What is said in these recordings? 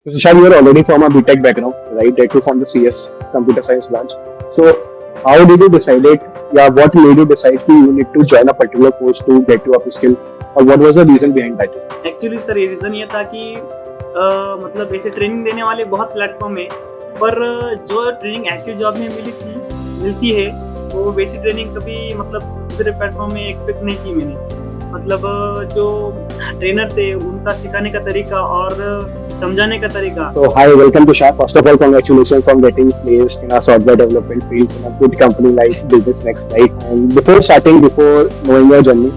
Vishal, you are already from a BTech background, right? That too from the CS, computer science branch. So, how did you decide it? Yeah, what made you decide that you need to join a particular course to get you up skill, or what was the reason behind that? Actually sir ये reason ये था कि मतलब ऐसे training देने वाले बहुत platform है, पर जो ट्रेनिंग एक्टिव जॉब में मिलती है वो वैसी ट्रेनिंग कभी मतलब दूसरे प्लेटफॉर्म में एक्सपेक्ट नहीं की मैंने। मतलब जो ट्रेनर थे उनका सिखाने का तरीका और समझाने का तरीका। So, hi, welcome to Shah. First of all, congratulations on getting placed in a software development field in a good company like Business Next, right? And before knowing your journey,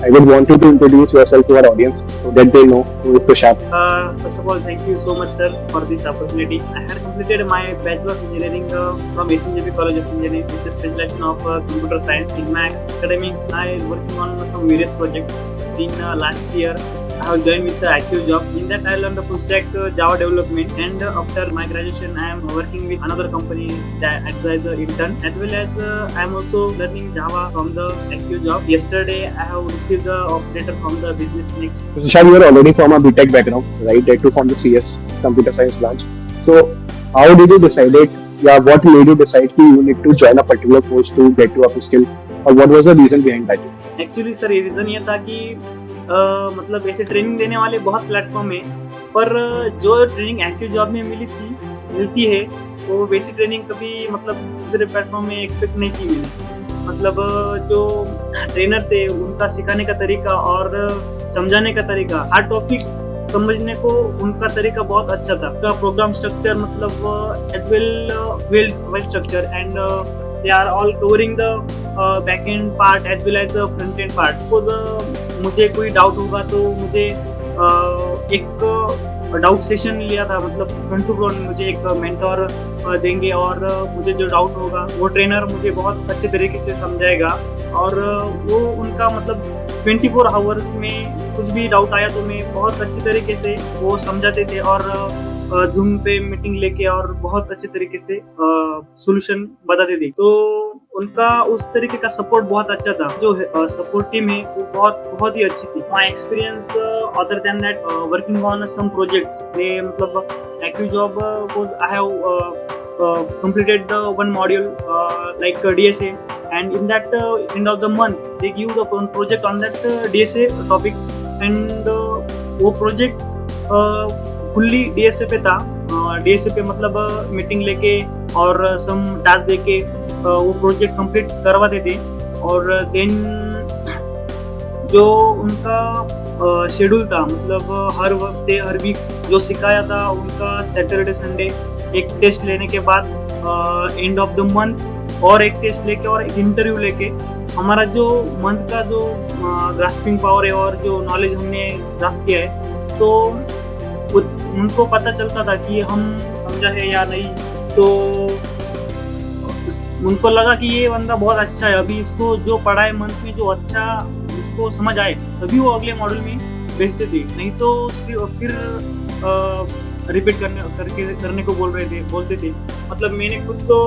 I would want you to introduce yourself to our audience so that they know who is Tushar. First of all, thank you so much, sir, for this opportunity. I had completed my Bachelor of Engineering from SNJP College of Engineering with the specialization of Computer Science. In my academics, I working on some various projects. In last year, I have joined with the active job. In that, I learned the full stack Java development. And after my graduation, I am working with another company that as an intern. As well as I am also learning Java from the active job. Yesterday, I have received the operator from the Business Next. Vishal, you are already from a BTech background, right? That too from the CS, computer science branch. So, how did you decide it? Yeah, what made you decide that you need to join a particular course to get you up skill, or what was the reason behind that? Actually sir ये reason ये था कि मतलब ऐसे training देने वाले बहुत platform है, पर जो ट्रेनिंग एक्टिव जॉब में मिलती है वो वैसी ट्रेनिंग कभी मतलब दूसरे प्लेटफॉर्म में एक्सपेक्ट नहीं की मैंने। मतलब जो ट्रेनर थे उनका सिखाने का तरीका और समझाने का तरीका, हर टॉपिक समझने को उनका तरीका बहुत अच्छा था। उनका प्रोग्राम स्ट्रक्चर मतलब as well structure and they are all covering the back end part as well as the front end part. Suppose मुझे कोई डाउट होगा तो मुझे एक डाउट सेशन लिया था, मतलब फ्रंट टू फ्रंट मुझे एक मेंटोर देंगे और मुझे जो डाउट होगा वो ट्रेनर मुझे बहुत अच्छे तरीके से समझाएगा। और वो उनका मतलब 24 आवर्स में कुछ भी डाउट आया तो मैं बहुत अच्छे तरीके से वो समझाते थे और जूम पे मीटिंग लेके और बहुत अच्छे तरीके से सॉल्यूशन बताते थे। तो उनका उस तरीके का सपोर्ट बहुत अच्छा था। जो सपोर्ट टीम है वो बहुत ही अच्छी थी। My experience other then that working on some projects, they मतलब active job was I have completed the one module like DSA, and in that end of the month they give the project on that DSA topics, and वो project fully DSA पे था। DSA पे मतलब meeting लेके और some task देके वो project complete करवाते थे। और देन जो उनका शेड्यूल था मतलब हर हफ्ते हर वीक जो सिखाया था उनका सैटरडे संडे एक टेस्ट लेने के बाद एंड ऑफ द मंथ और एक टेस्ट लेके और एक इंटरव्यू लेके हमारा जो मंथ का जो ग्रास्पिंग पावर है और जो नॉलेज हमने ग्रास्प किया है तो उनको पता चलता था कि हम समझा है या नहीं। तो उनको लगा कि ये बंदा बहुत अच्छा है, अभी इसको जो पढ़ा है मंथ में जो अच्छा इसको समझ आए तभी वो अगले मॉड्यूल में भेजते थे, नहीं तो फिर रिपीट करने को बोलते थे। मतलब मैंने खुद तो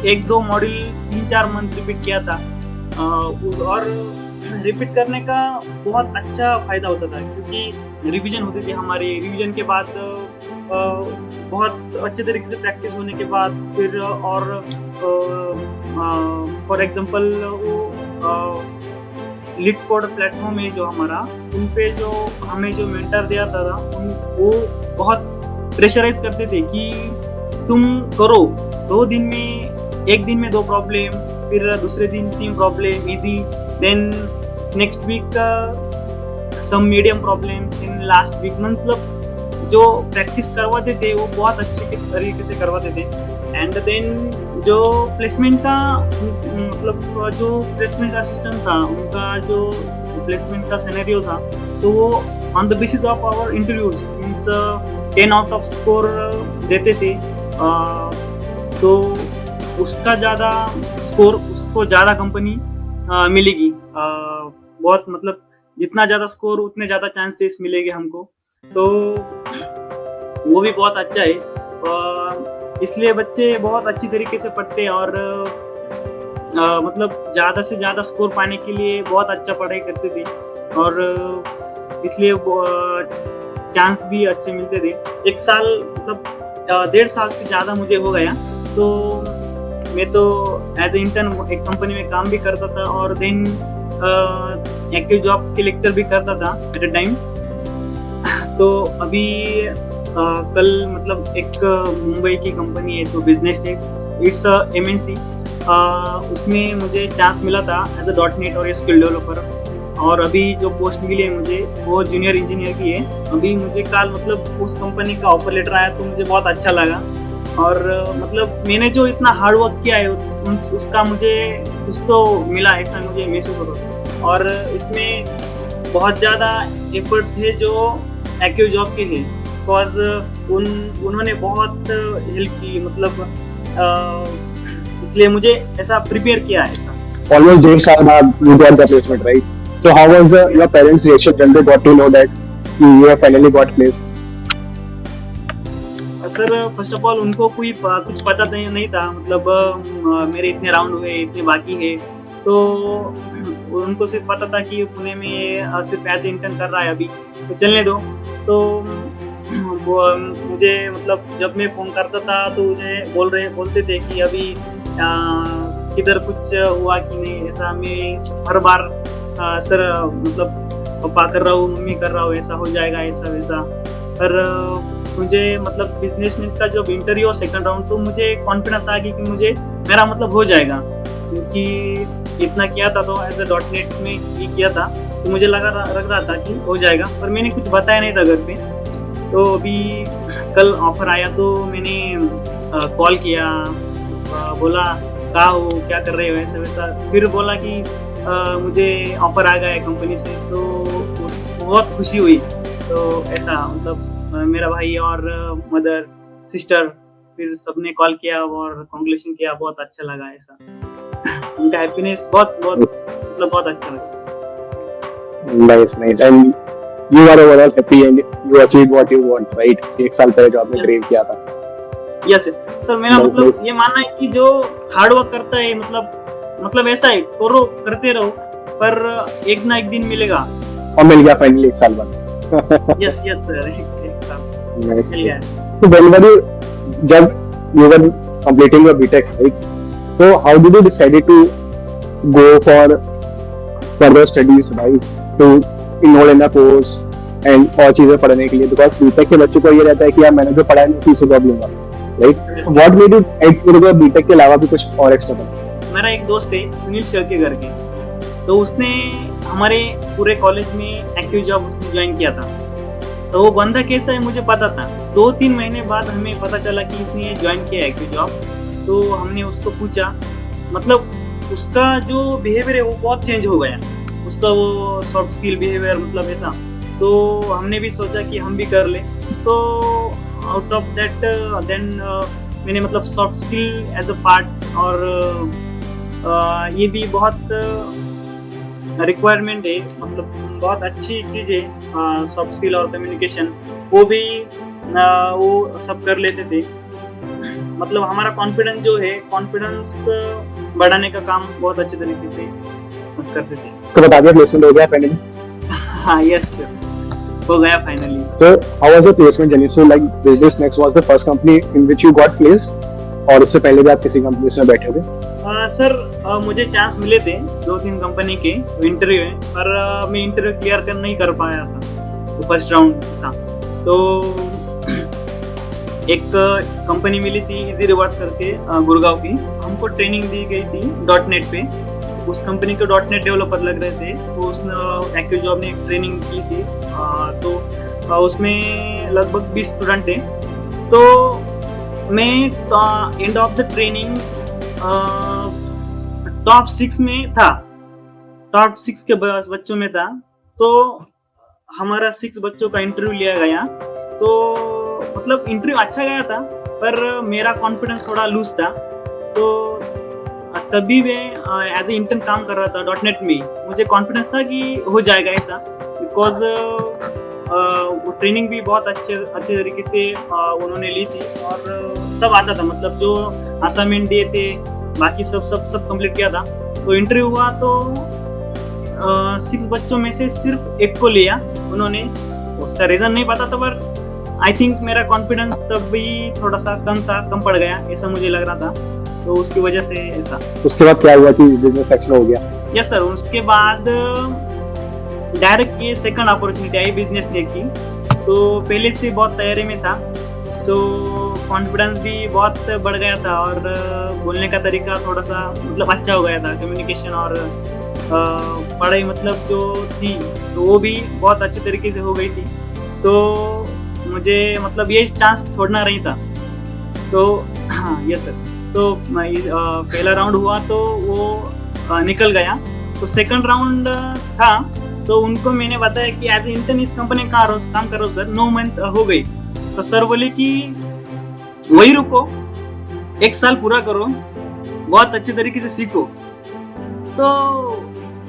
1-2 मॉड्यूल 3-4 मंथ रिपीट किया था। और रिपीट करने का बहुत अच्छा फायदा होता था क्योंकि रिवीजन होती थी हमारी। रिवीजन के बाद बहुत अच्छे तरीके से प्रैक्टिस होने के बाद फिर और फॉर एग्जांपल वो लीड कोड प्लेटफॉर्म है जो हमारा, उन पे जो हमें जो मेंटर दिया था वो बहुत प्रेशराइज करते थे कि तुम करो 2 दिन में, 1 दिन में 2 प्रॉब्लम, फिर दूसरे दिन 3 problem easy, then next week some medium problem, in last week. मतलब जो प्रैक्टिस करवाते थे वो बहुत अच्छे तरीके से करवाते थे। एंड देन जो प्लेसमेंट का मतलब जो प्लेसमेंट असिस्टेंट था उनका जो प्लेसमेंट का सिनेरियो था तो वो on the basis of our interviews means 10 out of score देते थे। तो उसका ज़्यादा स्कोर उसको ज़्यादा कंपनी मिलेगी। बहुत मतलब जितना ज़्यादा स्कोर उतने ज़्यादा चांसेस मिलेंगे हमको। तो वो भी बहुत अच्छा है। इसलिए बच्चे बहुत अच्छी तरीके से पढ़ते हैं और मतलब ज़्यादा से ज़्यादा स्कोर पाने के लिए बहुत अच्छा पढ़ाई करते थे। और इसलिए चांस भी अच्छे मिलते थे। एक साल मतलब 1.5 साल से ज़्यादा मुझे हो गया, तो मैं तो एज ए इंटर्न एक कंपनी में काम भी करता था और देन एक्टिव जॉब के लेक्चर भी करता था एट अ टाइम। तो अभी कल मतलब एक मुंबई की कंपनी है तो बिजनेस टेक, इट्स MNC, उसमें मुझे चांस मिला था एज अ .NET और स्किल डेवलपर। और अभी जो पोस्ट मिली है मुझे वो जूनियर इंजीनियर की है। अभी मुझे कल मतलब उस कंपनी का ऑफर लेटर आया तो मुझे बहुत अच्छा लगा। और मतलब मैंने जो इतना हार्ड वर्क किया है उसका मुझे कुछ तो मिला, ऐसा मुझे महसूस होता। और इसमें बहुत ज़्यादा एफर्ट्स है जो एक्टिव जॉब के हैं, बिकॉज उन्होंने बहुत हेल्प की, मतलब इसलिए मुझे ऐसा प्रिपेयर किया है ऐसा। Almost 1.5 साल बाद you got the placement, right? So how was your parents' reaction when they got to know that you have finally got placed? Sir first of all उनको कुछ पता नहीं था, मतलब मेरे इतने राउंड हुए, इतने बाकी है, तो उनको सिर्फ पता था कि पुणे में सिर्फ एज इंटर्न कर रहा है अभी, तो चलने दो। तो मुझे मतलब जब मैं फ़ोन करता था तो मुझे बोलते थे कि अभी किधर कुछ हुआ कि नहीं, ऐसा मैं हर बार सर मतलब पापा कर रहा हूँ, मम्मी कर रहा हूँ, ऐसा हो जाएगा, ऐसा वैसा। पर मुझे मतलब बिजनेस नेट का जब इंटरव्यू और सेकंड राउंड, तो मुझे कॉन्फिडेंस आ गई कि मुझे मेरा मतलब हो जाएगा, क्योंकि इतना किया था तो एज ए .NET में ही किया था, तो मुझे लग रहा था कि हो जाएगा। पर मैंने कुछ बताया नहीं था घर पे। तो अभी कल ऑफर आया तो मैंने कॉल किया, बोला कहाँ हो, क्या कर रहे हो, ऐसा वैसा। फिर बोला कि मुझे ऑफर आ गया है कंपनी से, तो बहुत खुशी हुई। तो ऐसा मतलब मेरा भाई और मदर सिस्टर फिर सबने कॉल किया और कांग्रेचुलेशन किया, बहुत अच्छा लगा ऐसा। उनका हैप्पीनेस बहुत मतलब बहुत अच्छा लगा। Nice, nice. And you are overall happy and you achieved what you want, right? 1 साल पहले जो आपने Yes. ड्रीम किया था। यस सर, मेरा Nice, मतलब nice. ये मानना है कि जो हार्ड वर्क करता है, मतलब ऐसा है, करो करते रहो, पर एक ना एक दिन मिलेगा। और मिल गया फाइनली 1 साल बाद। यस सर, एक साल Nice. मिल गया। So whenever जब you were completing your BTech, right? So how did you decided to go for further studies, right? To enroll in a course and और चीजें पढ़ने के लिए, because BTech के बच्चों को ये रहता है कि यार मैंने जो पढ़ा है मैं उसी से जॉब लूंगा, right? Yes. What made you decide to BTech के अलावा भी कुछ और एक्स्ट्रा पढ़ना? मेरा एक दोस्त है सुनील शेळके करके, तो उसने हमारे पूरे कॉलेज में एक्टिव जॉब उसने ज्वाइन किया था। तो वो बंदा कैसा है मुझे पता था। 2-3 महीने बाद हमें पता चला कि इसने ज्वाइन किया एक्टिव जॉब। तो हमने उसको पूछा, मतलब उसका जो बिहेवियर है वो बहुत चेंज हो गया, उसका वो सॉफ्ट स्किल बिहेवियर, मतलब ऐसा। तो हमने भी सोचा कि हम भी कर ले। तो आउट ऑफ दैट देन मैंने मतलब soft skill as a part, और ये भी बहुत रिक्वायरमेंट है, मतलब बहुत अच्छी चीज़ है सॉफ्ट स्किल और कम्युनिकेशन, वो भी वो सब कर लेते थे। मतलब हमारा कॉन्फिडेंस जो है, कॉन्फिडेंस बढ़ाने का काम बहुत अच्छे तरीके से करते थे। तो बता दिया प्लेसमेंट हो गया फाइनली? हाँ यस हो गया finally. So how was your placement journey? So like Business Next was the first company in which you got placed, और इससे पहले भी आप किसी कंपनी में बैठे थे? सर मुझे चांस मिले थे 2-3 कंपनी के इंटरव्यू में, पर मैं इंटरव्यू क्लियर नहीं कर पाया था, तो फर्स्ट राउंड ऐसा। तो एक कंपनी मिली थी इजी रिवार्ड्स करके गुड़गांव की, हमको ट्रेनिंग दी गई थी .NET पे। उस कंपनी के .NET डेवलपर लग रहे थे, तो उसने एक्टिव जॉब ने एक ट्रेनिंग की थी। तो उसमें लगभग 20 स्टूडेंट थे। तो मैं end of the training top 6 में था, टॉप 6 के बच्चों में था। तो हमारा 6 बच्चों का इंटरव्यू लिया गया। तो मतलब इंटरव्यू अच्छा गया था, पर मेरा कॉन्फिडेंस थोड़ा लूज था। तो तभी मैं एज ए इंटर्न काम कर रहा था .NET में, मुझे कॉन्फिडेंस था कि हो जाएगा ऐसा, बिकॉज वो ट्रेनिंग भी बहुत अच्छे तरीके से उन्होंने ली थी, और सब आता था, मतलब जो असाइनमेंट दिए थे बाकी सब कंप्लीट किया था। तो इंटरव्यू हुआ तो 6 बच्चों में से सिर्फ एक को लिया उन्होंने, उसका रीजन नहीं पता था, पर आई थिंक मेरा कॉन्फिडेंस तब भी थोड़ा सा कम पड़ गया, ऐसा मुझे लग रहा था, तो उसकी वजह से ऐसा। उसके बाद क्या हुआ कि बिजनेस सेक्शन हो गया? यस सर, उसके बाद डायरेक्ट ये सेकंड अपॉर्चुनिटी आई बिजनेस की, तो पहले से बहुत तैयारी में था, तो कॉन्फिडेंस भी बहुत बढ़ गया था और बोलने का तरीका थोड़ा सा मतलब अच्छा हो गया था, कम्युनिकेशन और पढ़ाई मतलब जो थी तो वो भी बहुत अच्छे तरीके से हो गई थी, तो मुझे मतलब ये चांस छोड़ना नहीं था। तो हाँ यस सर, तो पहला राउंड हुआ तो वो निकल गया, तो सेकंड राउंड था, तो उनको मैंने बताया कि एज इंटर्न इस कंपनी का काम करो सर, 9 मंथ हो गई, तो सर बोले कि वही रुको, 1 साल पूरा करो, बहुत अच्छे तरीके से सीखो। तो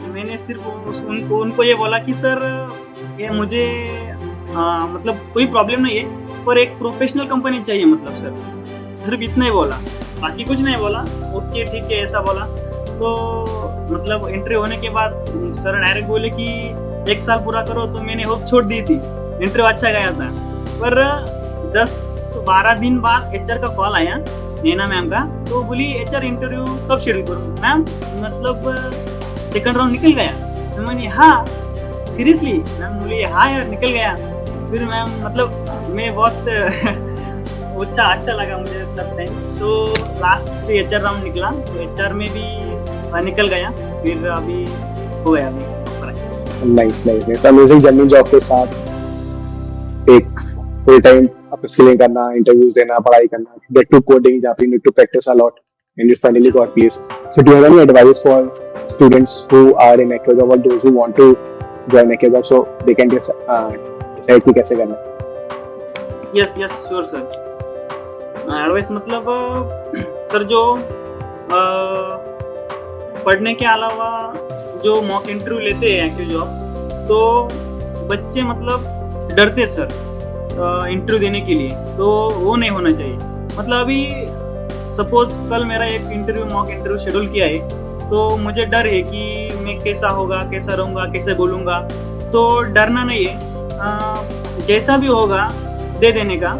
मैंने सिर्फ उनको ये बोला कि सर ये मुझे मतलब कोई प्रॉब्लम नहीं है, पर एक प्रोफेशनल कंपनी चाहिए, मतलब सर सिर्फ इतना ही बोला, बाकी कुछ नहीं बोला। ओके ठीक है ऐसा बोला, तो मतलब एंट्री होने के बाद सर डायरेक्ट बोले कि 1 साल पूरा करो, तो मैंने होप छोड़ दी थी, इंटरव्यू अच्छा गया था, पर 10-12 दिन बाद एचआर का कॉल आया नैना मैम का, तो बोली एचआर इंटरव्यू कब शेड्यूल करूँ मैम, मतलब सेकंड राउंड निकल गया? तो मैंने हाँ सीरियसली? मैम बोली हाँ यार निकल गया। फिर मैम मतलब मैं बहुत अच्छा लगा मुझे तब टाइम, तो लास्ट एचआर राउंड निकला, तो एचआर में भी निकल गया, फिर अभी हो गया अभी। नाइस अमेजिंग जर्नी जॉब के साथ, एक फुल टाइम अपस्किलिंग करना, इंटरव्यूज देना, पढ़ाई करना, गेट टू कोडिंग जहाँ पे you need to practice a lot and you finally got placed. So do you have any advice for students who are in AccioJob or those who want to join AccioJob so they can decide कि कैसे करना? Yes sure sir. Advice मतलब sir जो पढ़ने के अलावा जो mock interview लेते हैं AccioJob, तो बच्चे मतलब डरते सर इंटरव्यू देने के लिए, तो वो नहीं होना चाहिए। मतलब अभी सपोज कल मेरा एक मॉक इंटरव्यू शेड्यूल किया है, तो मुझे डर है कि मैं कैसा होगा, कैसा रहूँगा, कैसे बोलूँगा, तो डरना नहीं है, जैसा भी होगा दे देने का।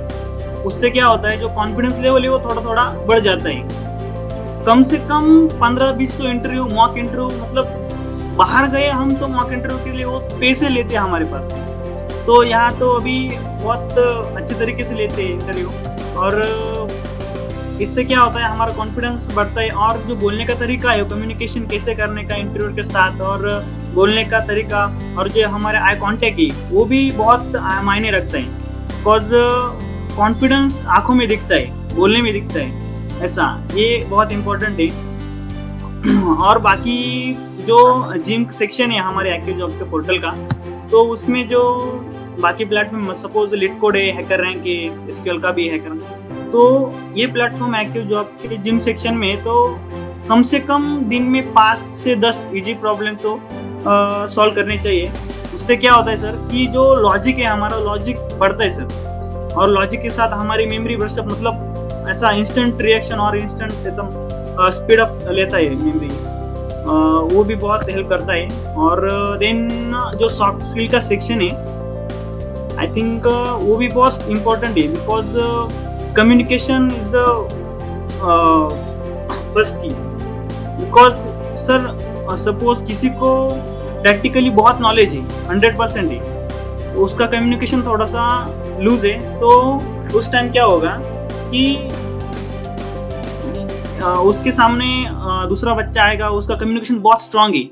उससे क्या होता है जो कॉन्फिडेंस लेवल है वो थोड़ा थोड़ा बढ़ जाता है। कम से कम 15-20 तो इंटरव्यू मॉक इंटरव्यू, मतलब बाहर गए हम तो मॉक इंटरव्यू के लिए वो पैसे लेते हैं हमारे पास, तो यहाँ तो अभी बहुत अच्छे तरीके से लेते हैं इंटरव्यू, और इससे क्या होता है हमारा कॉन्फिडेंस बढ़ता है, और जो बोलने का तरीका है, कम्युनिकेशन कैसे करने का इंटरव्यू के साथ, और बोलने का तरीका, और जो हमारे आई कॉन्टेक्ट है वो भी बहुत मायने रखता है, बिकॉज कॉन्फिडेंस आंखों में दिखता है, बोलने में दिखता है, ऐसा ये बहुत इम्पोर्टेंट है। और बाकी जो जिम सेक्शन है हमारे AccioJob के पोर्टल का, तो उसमें जो बाकी प्लेटफॉर्म सपोज LeetCode है, हैकर रैंक है, SQL का भी हैकर, तो ये प्लेटफॉर्म AccioJob के जिम सेक्शन में तो कम से कम दिन में 5 से 10 इजी प्रॉब्लम तो सॉल्व करने चाहिए। उससे क्या होता है सर कि जो लॉजिक है हमारा, लॉजिक बढ़ता है सर, और लॉजिक के साथ हमारी मेमोरी बर्स्टअप, मतलब ऐसा इंस्टेंट रिएक्शन और इंस्टेंट एकदम स्पीड अप लेता है मेमोरी, वो भी बहुत हेल्प करता है। और देन जो सॉफ्ट स्किल का सेक्शन है, आई थिंक वो भी बहुत इम्पोर्टेंट है, because communication is the first की। बिकॉज सर सपोज किसी को प्रैक्टिकली बहुत नॉलेज है, 100% है, उसका कम्युनिकेशन थोड़ा सा लूज है, तो उस टाइम क्या होगा कि उसके सामने दूसरा बच्चा आएगा, उसका कम्युनिकेशन बहुत स्ट्रांग है,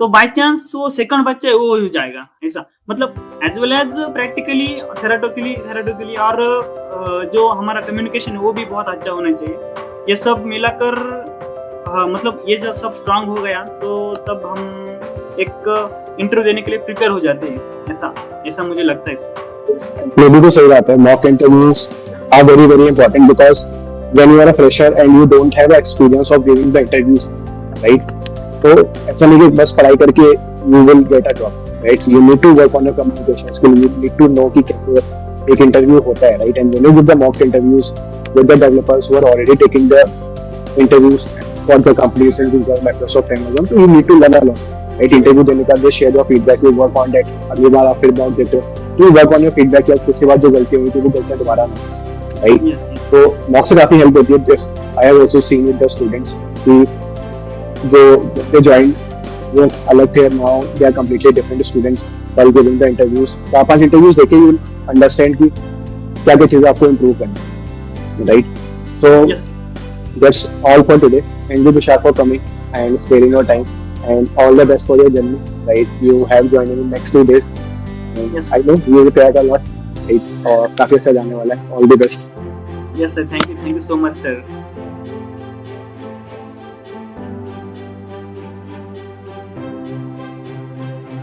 तो बाय चांस वो सेकंड बच्चा है वो हो जाएगा, ऐसा मतलब as well as practically, theoretically, और जो हमारा कम्युनिकेशन है वो भी बहुत अच्छा होना चाहिए। ये सब मिलाकर मतलब ये जब सब स्ट्रांग हो गया, तो तब हम एक इंटरव्यू देने के लिए प्रिपेयर हो जाते हैं, ऐसा मुझे लगता है। ये भी तो सही बात है, mock interviews are very important because when you are a fresher and you don't have the experience of giving the interviews, right? तो ऐसा नहीं कि बस पढ़ाई करके you will get a job, right? You need to work on your communication skill. You need to know कि कैसे एक इंटरव्यू होता है, right? And when you give the mock interviews with the developers who are already taking the interviews for the companies in Google, Microsoft, Amazon, so you need to learn a lot, right? Interview देने का they share your feedback, you work on that, अगली बार आप feedback देते हो, to work on your feedback, या उसके बाद जो गलती हुई थी वो गलतियां दोबारा ना, राइट? yes, तो मॉक से काफी हेल्प होती है. Just I have also seen with the students कि जो दे ज्वाइन वो अलग थे, now they are completely different students while giving the interviews. 4-5 interviews देके यू विल अंडरस्टैंड कि क्या क्या चीजें आपको इम्प्रूव करनी है, right? So yes, that's all for today. Thank you, Tushar, for coming and sparing your time. And all the best for your journey. Right, you have joining in next 2 days. And Yes. I know you will crack a lot. Right, और काफी अच्छा जाने वाला है. All the best. yes, sir. Thank you so much, sir.